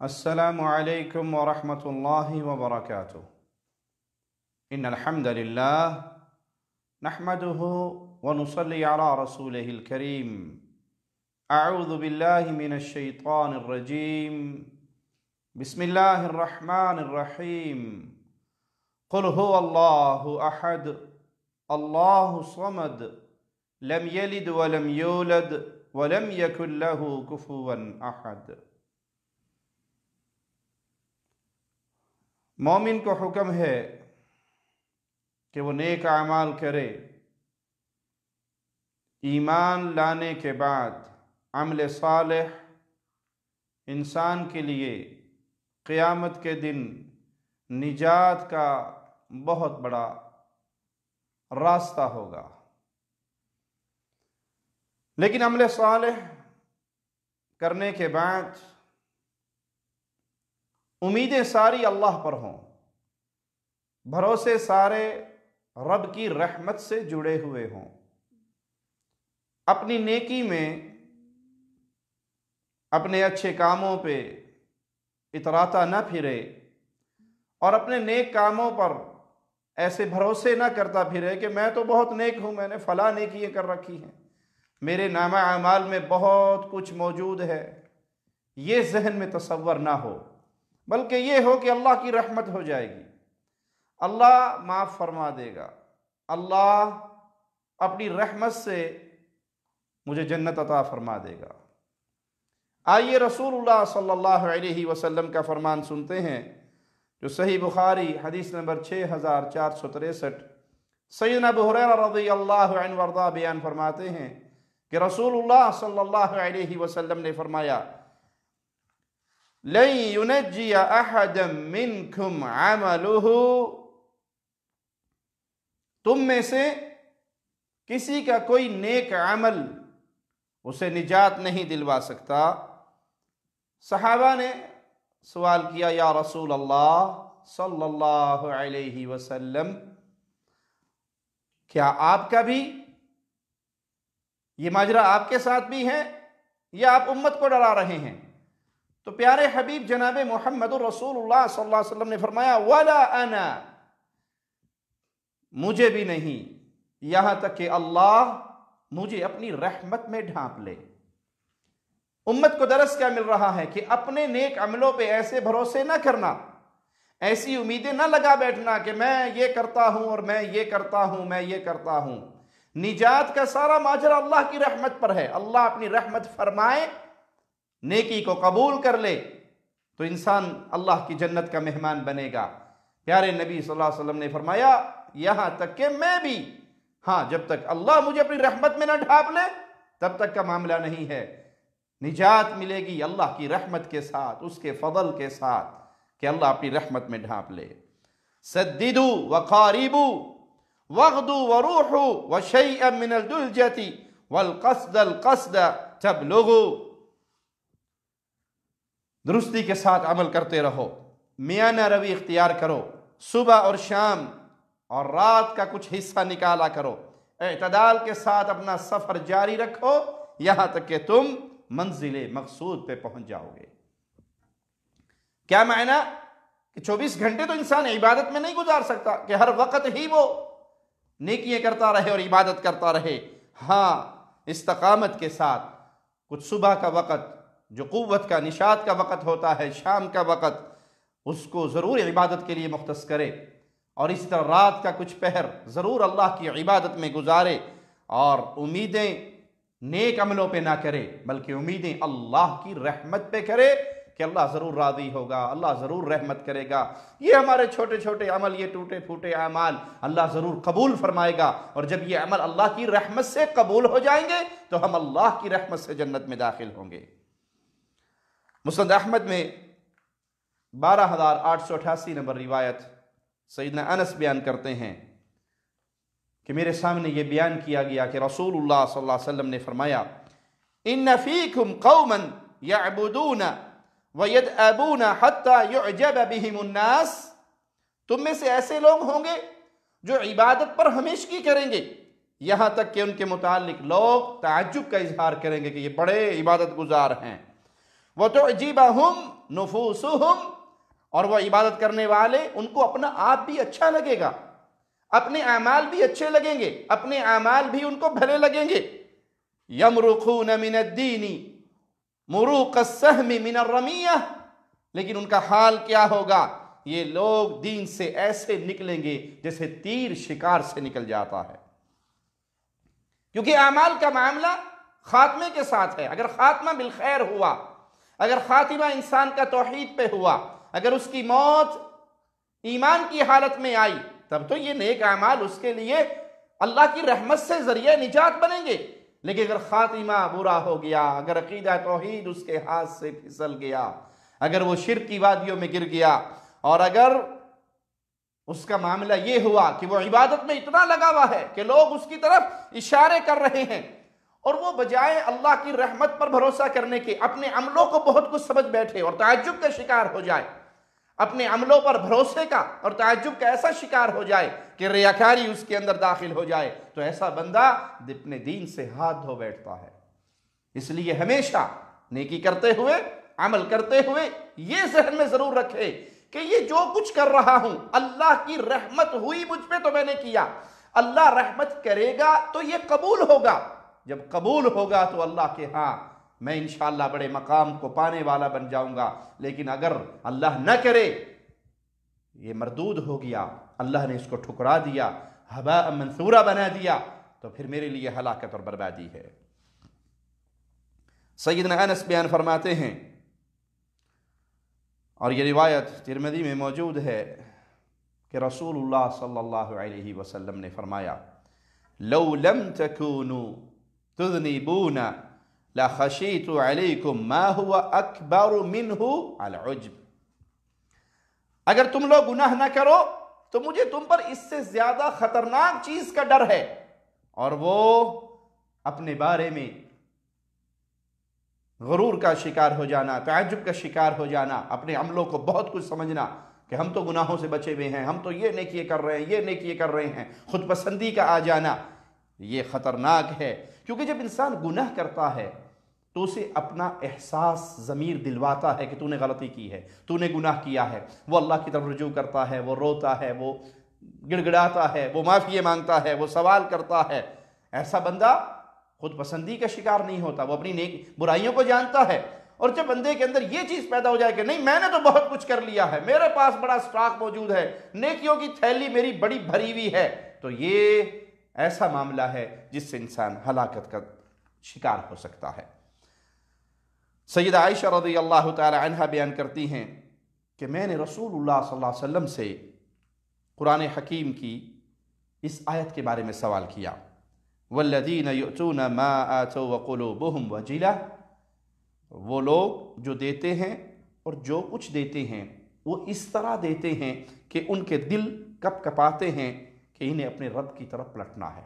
السلام علیکم ورحمۃ اللہ وبرکاتہ۔ ان الحمد للہ نحمده ونصلی علی رسولہ الکریم۔ اعوذ باللہ من الشیطان الرجیم۔ بسم اللہ الرحمن الرحیم۔ قل هو اللہ احد اللہ الصمد لم یلد ولم یولد ولم یکن له کفوا احد۔ مومن کو حکم ہے کہ وہ نیک اعمال کرے، ایمان لانے کے بعد عمل صالح انسان کے لیے قیامت کے دن نجات کا بہت بڑا راستہ ہوگا۔ لیکن عمل صالح کرنے کے بعد امیدیں ساری اللہ پر ہوں، بھروسے سارے رب کی رحمت سے جڑے ہوئے ہوں، اپنی نیکی میں اپنے اچھے کاموں پہ اتراتا نہ پھرے اور اپنے نیک کاموں پر ایسے بھروسے نہ کرتا پھرے کہ میں تو بہت نیک ہوں، میں نے فلاں نیکیاں کر رکھی ہیں، میرے نامہ اعمال میں بہت کچھ موجود ہے، یہ ذہن میں تصور نہ ہو، بلکہ یہ ہو کہ اللہ کی رحمت ہو جائے گی، اللہ معاف فرما دے گا، اللہ اپنی رحمت سے مجھے جنت عطا فرما دے گا۔ آئیے رسول اللہ صلی اللہ علیہ وسلم کا فرمان سنتے ہیں جو صحیح بخاری حدیث نمبر 6463، سیدنا ابو ہریرہ رضی اللہ عنہ وارضاہ بیان فرماتے ہیں کہ رسول اللہ صلی اللہ علیہ وسلم نے فرمایا، لن ينجي احدا منكم عمله، تم میں سے کسی کا کوئی نیک عمل اسے نجات نہیں دلوا سکتا۔ صحابہ نے سوال کیا، یا رسول اللہ صلی اللہ علیہ وسلم، کیا آپ کا بھی یہ ماجرا آپ کے ساتھ بھی ہے یا آپ امت کو ڈرا رہے ہیں؟ تو پیارے حبیب جناب محمد رسول اللہ صلی اللہ علیہ وسلم نے فرمایا، وَلَا أَنَا، مجھے بھی نہیں، یہاں تک کہ اللہ مجھے اپنی رحمت میں ڈھانپ لے۔ امت کو درس کیا مل رہا ہے کہ اپنے نیک عملوں پہ ایسے بھروسے نہ کرنا، ایسی امیدیں نہ لگا بیٹھنا کہ میں یہ کرتا ہوں اور میں یہ کرتا ہوں، میں یہ کرتا ہوں۔ نجات کا سارا ماجرا اللہ کی رحمت پر ہے، اللہ اپنی رحمت فرمائے، نیکی کو قبول کر لے تو انسان اللہ کی جنت کا مہمان بنے گا۔ پیارے نبی صلی اللہ علیہ وسلم نے فرمایا، یہاں تک کہ میں بھی، ہاں جب تک اللہ مجھے اپنی رحمت میں نہ ڈھانپ لے تب تک کا معاملہ نہیں ہے۔ نجات ملے گی اللہ کی رحمت کے ساتھ، اس کے فضل کے ساتھ کہ اللہ اپنی رحمت میں ڈھانپ لے۔ سددوا وقاربوا واغدوا وروحوا وشيئا من الدلجة والقصد القصد تبلغوا، درستی کے ساتھ عمل کرتے رہو، میانہ روی اختیار کرو، صبح اور شام اور رات کا کچھ حصہ نکالا کرو، اعتدال کے ساتھ اپنا سفر جاری رکھو یہاں تک کہ تم منزل مقصود پہ پہنچ جاؤ گے۔ کیا معنی کہ 24 گھنٹے تو انسان عبادت میں نہیں گزار سکتا کہ ہر وقت ہی وہ نیکیاں کرتا رہے اور عبادت کرتا رہے۔ ہاں، استقامت کے ساتھ کچھ صبح کا وقت جو قوت کا نشاط کا وقت ہوتا ہے، شام کا وقت، اس کو ضرور عبادت کے لیے مختص کرے، اور اس طرح رات کا کچھ پہر ضرور اللہ کی عبادت میں گزارے، اور امیدیں نیک عملوں پہ نہ کرے بلکہ امیدیں اللہ کی رحمت پہ کرے کہ اللہ ضرور راضی ہوگا، اللہ ضرور رحمت کرے گا، یہ ہمارے چھوٹے چھوٹے عمل، یہ ٹوٹے پھوٹے اعمال اللہ ضرور قبول فرمائے گا، اور جب یہ عمل اللہ کی رحمت سے قبول ہو جائیں گے تو ہم اللہ کی رحمت سے جنت میں داخل ہوں گے۔ مسند احمد میں 12888 نمبر روایت سیدنا انس بیان کرتے ہیں کہ میرے سامنے یہ بیان کیا گیا کہ رسول اللہ صلی اللہ علیہ وسلم نے فرمایا، ان فیکم قوما یعبدون ویدعبون حتی یعجب بہم الناس، تم میں سے ایسے لوگ ہوں گے جو عبادت پر ہمیشگی کریں گے یہاں تک کہ ان کے متعلق لوگ تعجب کا اظہار کریں گے کہ یہ بڑے عبادت گزار ہیں۔ وَتُعْجِبَهُمْ نُفُوسُهُمْ، اور وہ عبادت کرنے والے ان کو اپنا آپ بھی اچھا لگے گا، اپنے اعمال بھی اچھے لگیں گے، اپنے اعمال بھی ان کو بھلے لگیں گے۔ يَمْرُقُونَ مِنَ الدِّينِ مُرُوقَ السَّهْمِ مِنَ الرَّمِيَّةِ، لیکن ان کا حال کیا ہوگا؟ یہ لوگ دین سے ایسے نکلیں گے جیسے تیر شکار سے نکل جاتا ہے، کیونکہ اعمال کا معاملہ خاتمے کے ساتھ ہے۔ اگر خاتمہ بالخیر ہوا، اگر خاتمہ انسان کا توحید پہ ہوا، اگر اس کی موت ایمان کی حالت میں آئی، تب تو یہ نیک اعمال اس کے لیے اللہ کی رحمت سے ذریعہ نجات بنیں گے۔ لیکن اگر خاتمہ برا ہو گیا، اگر عقیدہ توحید اس کے ہاتھ سے پھسل گیا، اگر وہ شرک کی وادیوں میں گر گیا، اور اگر اس کا معاملہ یہ ہوا کہ وہ عبادت میں اتنا لگا ہوا ہے کہ لوگ اس کی طرف اشارے کر رہے ہیں، اور وہ بجائے اللہ کی رحمت پر بھروسہ کرنے کے اپنے عملوں کو بہت کچھ سمجھ بیٹھے اور تعجب کا شکار ہو جائے، اپنے عملوں پر بھروسے کا اور تعجب کا ایسا شکار ہو جائے کہ ریاکاری اس کے اندر داخل ہو جائے، تو ایسا بندہ اپنے دین سے ہاتھ دھو بیٹھتا ہے۔ اس لیے ہمیشہ نیکی کرتے ہوئے، عمل کرتے ہوئے یہ ذہن میں ضرور رکھے کہ یہ جو کچھ کر رہا ہوں اللہ کی رحمت ہوئی مجھ پہ تو میں نے کیا، اللہ رحمت کرے گا تو یہ قبول ہوگا، جب قبول ہوگا تو اللہ کے ہاں میں انشاءاللہ بڑے مقام کو پانے والا بن جاؤں گا۔ لیکن اگر اللہ نہ کرے، یہ مردود ہو گیا، اللہ نے اس کو ٹھکرا دیا، ہباء منثورا بنا دیا، تو پھر میرے لیے ہلاکت اور بربادی ہے۔ سیدنا انس بیان فرماتے ہیں، اور یہ روایت ترمذی میں موجود ہے، کہ رسول اللہ صلی اللہ علیہ وسلم نے فرمایا، لو لم تکونوا تذنبون لخشیت علیکم ما هو اکبر منہ العجب، اگر تم لوگ گناہ نہ کرو تو مجھے تم پر اس سے زیادہ خطرناک چیز کا ڈر ہے، اور وہ اپنے بارے میں غرور کا شکار ہو جانا، تعجب کا شکار ہو جانا، اپنے عملوں کو بہت کچھ سمجھنا کہ ہم تو گناہوں سے بچے ہوئے ہیں، ہم تو یہ نیکی کر رہے ہیں، یہ نیکی کر رہے ہیں، خود پسندی کا آ جانا، یہ خطرناک ہے۔ کیونکہ جب انسان گناہ کرتا ہے تو اسے اپنا احساس ضمیر دلواتا ہے کہ تو نے غلطی کی ہے، تو نے گناہ کیا ہے، وہ اللہ کی طرف رجوع کرتا ہے، وہ روتا ہے، وہ گڑ گڑاتا ہے، وہ معافی مانگتا ہے، وہ سوال کرتا ہے۔ ایسا بندہ خود پسندی کا شکار نہیں ہوتا، وہ اپنی نیک برائیوں کو جانتا ہے، اور جب بندے کے اندر یہ چیز پیدا ہو جائے کہ نہیں، میں نے تو بہت کچھ کر لیا ہے، میرے پاس بڑا سٹاک موجود ہے، نیکیوں کی تھیلی میری بڑی بھری ہوئی ہے، تو یہ ایسا معاملہ ہے جس سے انسان ہلاکت کا شکار ہو سکتا ہے۔ سیدہ عائشہ رضی اللہ تعالی عنہ بیان کرتی ہیں کہ میں نے رسول اللہ صلی اللہ علیہ وسلم سے قرآن حکیم کی اس آیت کے بارے میں سوال کیا، والذین یؤتون ما آتوا وقلوبہم وجلہ، وہ لوگ جو دیتے ہیں اور جو کچھ دیتے ہیں وہ اس طرح دیتے ہیں کہ ان کے دل کپ کپاتے ہیں کہ انہیں اپنے رب کی طرف پلٹنا ہے۔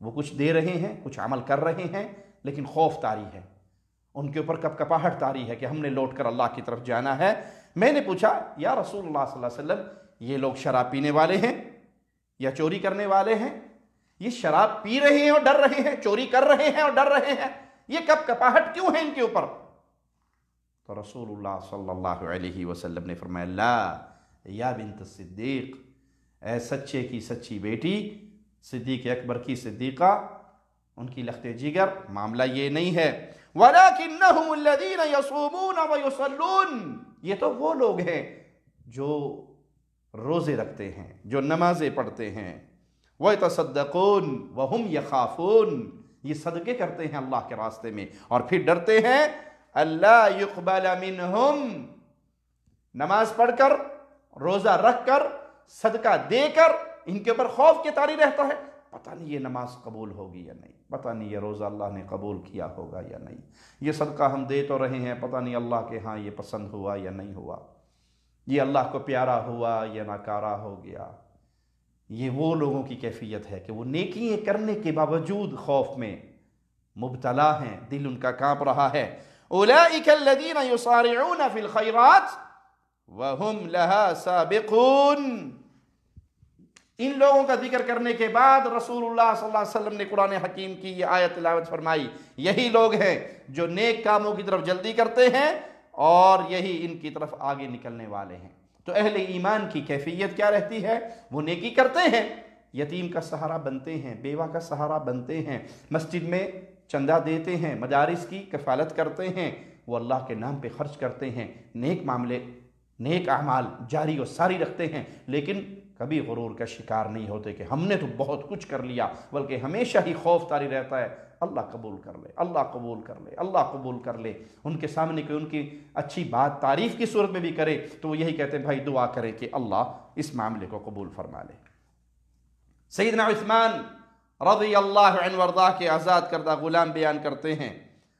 وہ کچھ دے رہے ہیں، کچھ عمل کر رہے ہیں، لیکن خوف طاری ہے، ان کے اوپر کپ کپاہٹ طاری ہے کہ ہم نے لوٹ کر اللہ کی طرف جانا ہے۔ میں نے پوچھا، یا رسول اللہ صلی اللہ علیہ وسلم، یہ لوگ شراب پینے والے ہیں یا چوری کرنے والے ہیں؟ یہ شراب پی رہے ہیں اور ڈر رہے ہیں، چوری کر رہے ہیں اور ڈر رہے ہیں، یہ کپ کپاہٹ کیوں ہے ان کے اوپر؟ تو رسول اللہ صلی اللہ علیہ وسلم نے فرمایا، لا یا بنت الصدیق، اے سچے کی سچی بیٹی، صدیق اکبر کی صدیقہ، ان کی لخت جگر، معاملہ یہ نہیں ہے، وَلَكِنَّهُمُ الَّذِينَ يَصُومُونَ وَيُصَلُّونَ، یہ تو وہ لوگ ہیں جو روزے رکھتے ہیں، جو نمازیں پڑھتے ہیں، وَيَتَصَدَّقُونَ وَهُمْ يَخَافُونَ، یہ صدقے کرتے ہیں اللہ کے راستے میں اور پھر ڈرتے ہیں اللہ يُقْبَلَ مِنْهُمْ، نماز پڑھ کر، روزہ رکھ کر، صدقہ دے کر ان کے اوپر خوف کے طاری رہتا ہے، پتہ نہیں یہ نماز قبول ہوگی یا نہیں، پتہ نہیں یہ روزہ اللہ نے قبول کیا ہوگا یا نہیں، یہ صدقہ ہم دے تو رہے ہیں، پتہ نہیں اللہ کے ہاں یہ پسند ہوا یا نہیں ہوا، یہ اللہ کو پیارا ہوا یا ناکارہ ہو گیا۔ یہ وہ لوگوں کی کیفیت ہے کہ وہ نیکیاں کرنے کے باوجود خوف میں مبتلا ہیں، دل ان کا کانپ رہا ہے۔ اولئک الذین یسارعون فی الخیرات وہم لہا سابقون، ان لوگوں کا ذکر کرنے کے بعد رسول اللہ صلی اللہ علیہ وسلم نے قرآن حکیم کی یہ آیت تلاوت فرمائی، یہی لوگ ہیں جو نیک کاموں کی طرف جلدی کرتے ہیں اور یہی ان کی طرف آگے نکلنے والے ہیں۔ تو اہل ایمان کی کیفیت کیا رہتی ہے؟ وہ نیکی کرتے ہیں، یتیم کا سہارا بنتے ہیں، بیوہ کا سہارا بنتے ہیں، مسجد میں چندہ دیتے ہیں، مدارس کی کفالت کرتے ہیں، وہ اللہ کے نام پہ خرچ کرتے ہیں، نیک معاملے نیک اعمال جاری و ساری رکھتے ہیں، لیکن کبھی غرور کا شکار نہیں ہوتے کہ ہم نے تو بہت کچھ کر لیا، بلکہ ہمیشہ ہی خوف طاری رہتا ہے اللہ قبول کر لے، اللہ قبول کر لے، اللہ قبول کر لے۔ ان کے سامنے کوئی ان کی اچھی بات تعریف کی صورت میں بھی کرے تو وہ یہی کہتے ہیں بھائی دعا کرے کہ اللہ اس معاملے کو قبول فرما لے۔ سیدنا عثمان رضی اللہ عنہ وارضاہ کے آزاد کردہ غلام بیان کرتے ہیں،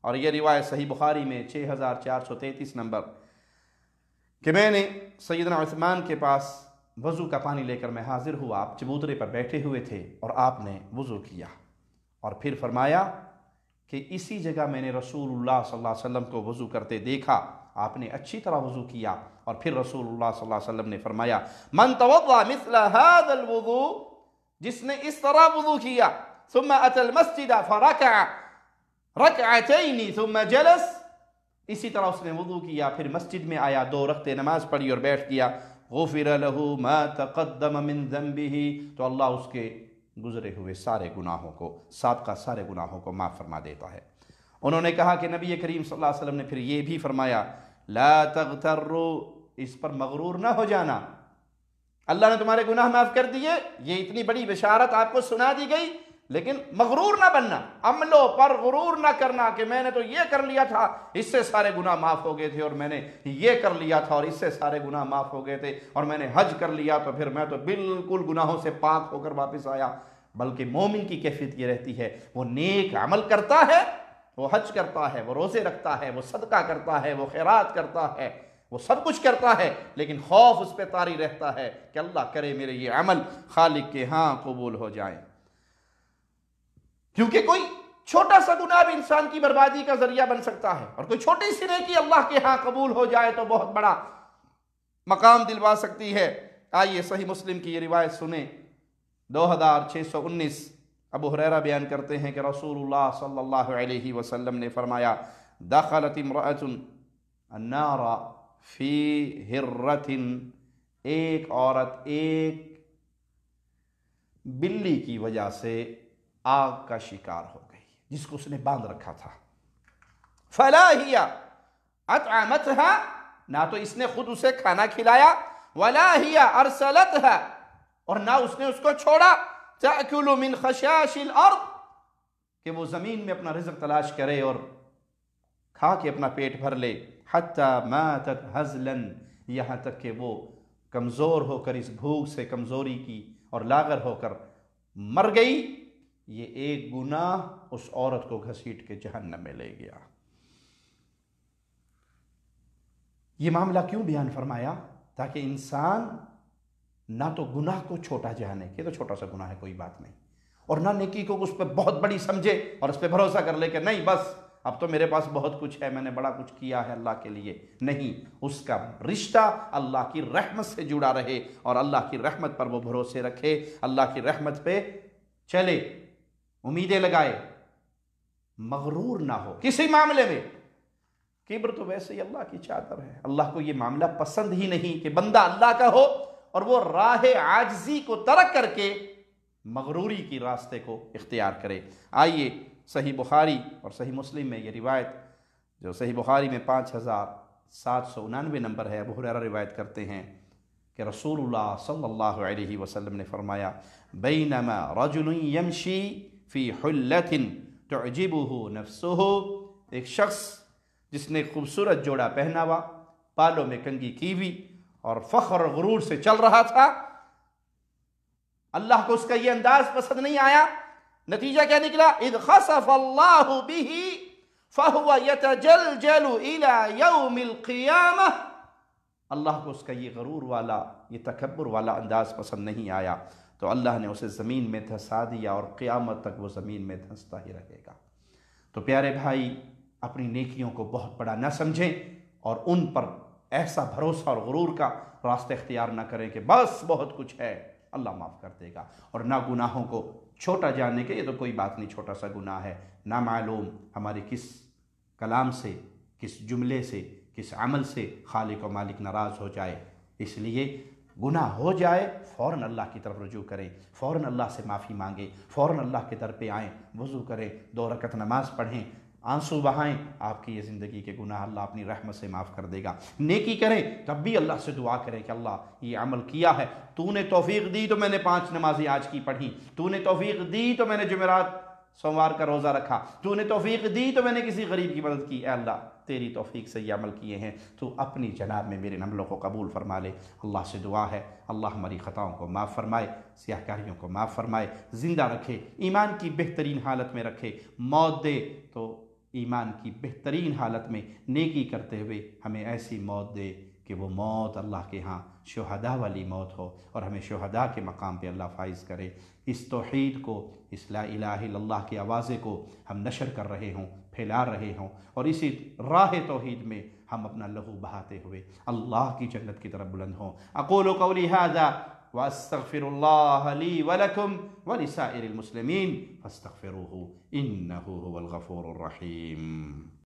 اور یہ روایت صحیح بخاری میں 6433 نمبر، کہ میں نے سیدنا عثمان کے پاس وضو کا پانی لے کر میں حاضر ہوا، آپ چبوترے پر بیٹھے ہوئے تھے اور آپ نے وضو کیا، اور پھر فرمایا کہ اسی جگہ میں نے رسول اللہ صلی اللہ علیہ وسلم کو وضو کرتے دیکھا، آپ نے اچھی طرح وضو کیا، اور پھر رسول اللہ صلی اللہ علیہ وسلم نے فرمایا من توضأ مثل هذا الوضوء، جس نے اس طرح وضو کیا، ثم اتى المسجد فركع ركعتين ثم جلس، اسی طرح اس نے وضو کیا پھر مسجد میں آیا، 2 رکعتیں نماز پڑھی اور بیٹھ گیا، غفر له ما تقدم من ذنبه، تو اللہ اس کے گزرے ہوئے سارے گناہوں کو، سابقہ سارے گناہوں کو معاف فرما دیتا ہے۔ انہوں نے کہا کہ نبی کریم صلی اللہ علیہ وسلم نے پھر یہ بھی فرمایا لا تغتروا، اس پر مغرور نہ ہو جانا، اللہ نے تمہارے گناہ معاف کر دیے، یہ اتنی بڑی بشارت آپ کو سنا دی گئی، لیکن مغرور نہ بننا، عملوں پر غرور نہ کرنا کہ میں نے تو یہ کر لیا تھا اس سے سارے گناہ معاف ہو گئے تھے، اور میں نے یہ کر لیا تھا اور اس سے سارے گناہ معاف ہو گئے تھے، اور میں نے حج کر لیا تو پھر میں تو بالکل گناہوں سے پاک ہو کر واپس آیا۔ بلکہ مومن کی کیفیت یہ رہتی ہے وہ نیک عمل کرتا ہے، وہ حج کرتا ہے، وہ روزے رکھتا ہے، وہ صدقہ کرتا ہے، وہ خیرات کرتا ہے، وہ سب کچھ کرتا ہے، لیکن خوف اس پہ طاری رہتا ہے کہ اللہ کرے میرے یہ عمل خالق کے ہاں قبول ہو جائیں، کیونکہ کوئی چھوٹا سا گناہ بھی انسان کی بربادی کا ذریعہ بن سکتا ہے، اور کوئی چھوٹی سی نیکی اللہ کے ہاں قبول ہو جائے تو بہت بڑا مقام دلوا سکتی ہے۔ آئیے صحیح مسلم کی یہ روایت سنیں، 2619، ابو ہریرہ بیان کرتے ہیں کہ رسول اللہ صلی اللہ علیہ وسلم نے فرمایا دخلت امرأۃ النار فی ہرۃ، ایک عورت ایک بلی کی وجہ سے آگ کا شکار ہو گئی جس کو اس نے باندھ رکھا تھا، فلا ہی اطعمتها، نہ تو اس نے خود اسے کھانا کھلایا، ولا ہی ارسلتها، اور نہ اس نے اس کو چھوڑا، تأکل من خشاش الارض، کہ وہ زمین میں اپنا رزق تلاش کرے اور کھا کے اپنا پیٹ بھر لے، حتی ماتت ہزلا، یہاں تک کہ وہ کمزور ہو کر اس بھوک سے کمزوری کی اور لاغر ہو کر مر گئی۔ یہ ایک گناہ اس عورت کو گھسیٹ کے جہنم میں لے گیا۔ یہ معاملہ کیوں بیان فرمایا؟ تاکہ انسان نہ تو گناہ کو چھوٹا جانے کہ تو چھوٹا سا گناہ ہے کوئی بات نہیں، اور نہ نیکی کو اس پہ بہت بڑی سمجھے اور اس پہ بھروسہ کر لے کہ نہیں بس اب تو میرے پاس بہت کچھ ہے، میں نے بڑا کچھ کیا ہے اللہ کے لیے۔ نہیں، اس کا رشتہ اللہ کی رحمت سے جڑا رہے اور اللہ کی رحمت پر وہ بھروسے رکھے، اللہ کی رحمت پہ چلے، امیدیں لگائے، مغرور نہ ہو کسی معاملے میں۔ کبر تو ویسے ہی اللہ کی چادر ہے، اللہ کو یہ معاملہ پسند ہی نہیں کہ بندہ اللہ کا ہو اور وہ راہ عاجزی کو ترک کر کے مغروری کی راستے کو اختیار کرے۔ آئیے صحیح بخاری اور صحیح مسلم میں یہ روایت، جو صحیح بخاری میں 5799 نمبر ہے، ابو ہریرہ روایت کرتے ہیں کہ رسول اللہ صلی اللہ علیہ وسلم نے فرمایا بینما رجل یمشی فی حلۃ تعجبہ نفسہ، ایک شخص جس نے خوبصورت جوڑا پہنا ہوا، بالوں میں کنگھی کی ہوئی اور فخر اور غرور سے چل رہا تھا، اللہ کو اس کا یہ انداز پسند نہیں آیا، نتیجہ کیا نکلا؟ اذ خسف اللہ بہ فہو یتجلجل الی یوم القیامہ، اللہ کو اس کا یہ غرور والا، یہ تکبر والا انداز پسند نہیں آیا، تو اللہ نے اسے زمین میں دھسا دیا اور قیامت تک وہ زمین میں دھستا ہی رہے گا۔ تو پیارے بھائی، اپنی نیکیوں کو بہت بڑا نہ سمجھیں اور ان پر ایسا بھروسہ اور غرور کا راستہ اختیار نہ کریں کہ بس بہت کچھ ہے، اللہ معاف کر دے گا۔ اور نہ گناہوں کو چھوٹا جاننے کے، یہ تو کوئی بات نہیں، چھوٹا سا گناہ ہے، نہ معلوم ہمارے کس کلام سے، کس جملے سے، کس عمل سے خالق و مالک ناراض ہو جائے۔ اس لیے گناہ ہو جائے فوراً اللہ کی طرف رجوع کریں، فوراً اللہ سے معافی مانگیں، فوراً اللہ کے در پہ آئیں، وضو کریں، 2 رکعت نماز پڑھیں، آنسو بہائیں، آپ کی یہ زندگی کے گناہ اللہ اپنی رحمت سے معاف کر دے گا۔ نیکی کریں تب بھی اللہ سے دعا کریں کہ اللہ یہ عمل کیا ہے، تو نے توفیق دی تو میں نے 5 نمازیں آج کی پڑھی، تو نے توفیق دی تو میں نے جمعرات سوموار کا روزہ رکھا، تو نے توفیق دی تو میں نے کسی غریب کی مدد کی۔ اے اللہ تیری توفیق سے یہ عمل کیے ہیں، تو اپنی جناب میں میرے عملوں کو قبول فرما لے۔ اللہ سے دعا ہے اللہ ہماری خطاؤں کو معاف فرمائے، سیاہ کاریوں کو معاف فرمائے، زندہ رکھے، ایمان کی بہترین حالت میں رکھے، موت دے تو ایمان کی بہترین حالت میں نیکی کرتے ہوئے ہمیں ایسی موت دے کہ وہ موت اللہ کے ہاں شہداء والی موت ہو، اور ہمیں شہداء کے مقام پہ اللہ فائز کرے۔ اس توحید کو، اس لا الہ الا اللہ کی آوازے کو ہم نشر کر رہے ہوں، پھیلا رہے ہوں، اور اسی راہ توحید میں ہم اپنا لہو بہاتے ہوئے اللہ کی جنت کی طرف بلند ہوں۔ اقول قولی ھذا واستغفر اللہ لی ولکم ولسائر المسلمین فاستغفروہ انہ هو الغفور الرحیم۔